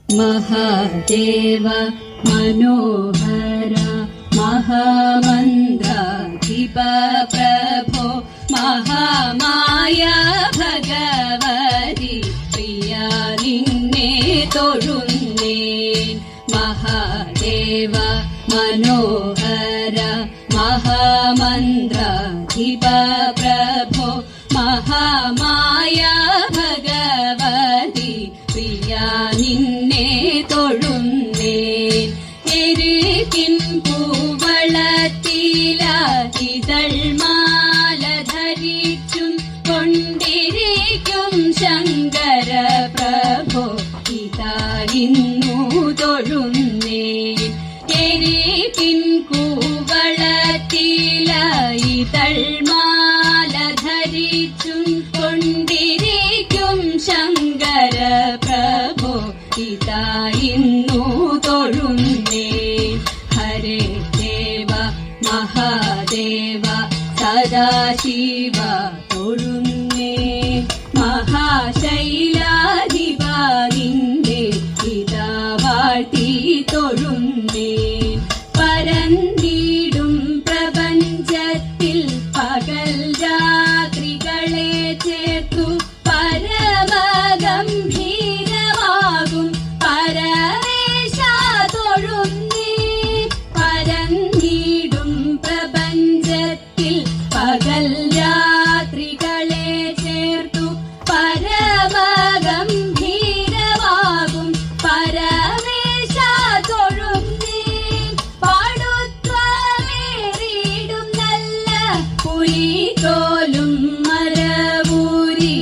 महादेव मनोहर महामन्त्राधिप प्रभो महामाया भगवति प्रिया निन्ने തൊഴുന്നേ महादेव मनोहर महामन्त्राधिप प्रभो महामाया भगवति प्रिया निन्ने തൊഴുന്നേ എരികിൻ പൂവളത്തില ഇതൾമാല ധരിച്ചും കൊണ്ടിരിക്കും ശങ്കര പ്രഭോ ഇതായിരുന്നു തൊഴുന്നേ എരികിൻ കൂവളത്തില ഇതൾമാല ധരിച്ചും കൊണ്ടിരിക്കും ശങ്കര പ്രഭോ ഇതായിരുന്നു തൊഴുന്നേ ഹരേ ദേവ മഹാദേവ സദാശിവ തൊഴുന്നേ മഹാശൈലാധിപ നിന്നെ ഇതാ വാഴ്ത്തി തൊഴുന്നേ പരന്നിടും പ്രപഞ്ചത്തിൽ പകൽ രാത്രികളെ ചേർത്തു പരമഗംഭീരമാകും പരമേശ തൊഴുന്നേ പരന്നിടും പ്രപഞ്ചത്തിൽ പകൽ രാത്രികളെ ചേർത്തു പരമഗംഭീരമാകും പരമേശ തൊഴുന്നേ പാടുത്വമേറിയിടും നല്ല പുലികോലും മരവൂരി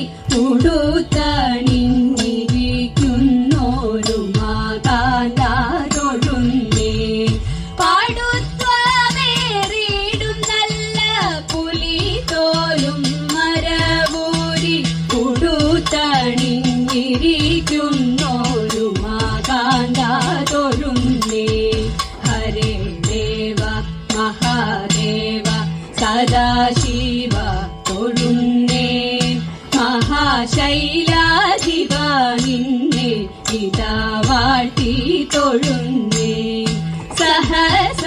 ഉടുത്തണിഞ്ഞിരിക്കുന്നോരു മാതാന്ത തൊഴുന്നേ പാടുത്വമേറിയിടും നല്ല പുലിതോലും മരവൂരി ഉടുത്തണിഞ്ഞിരിക്കുന്നോരു മാതാന്ത തൊഴുന്നേ ഹരേ ദേവ മഹാദേവ സദാശിവ തൊഴുന്നേ മഹാശൈലാധിപ നിന്നെ ഇതാ വാഴ്ത്തി തൊഴുന്നേ സഹസ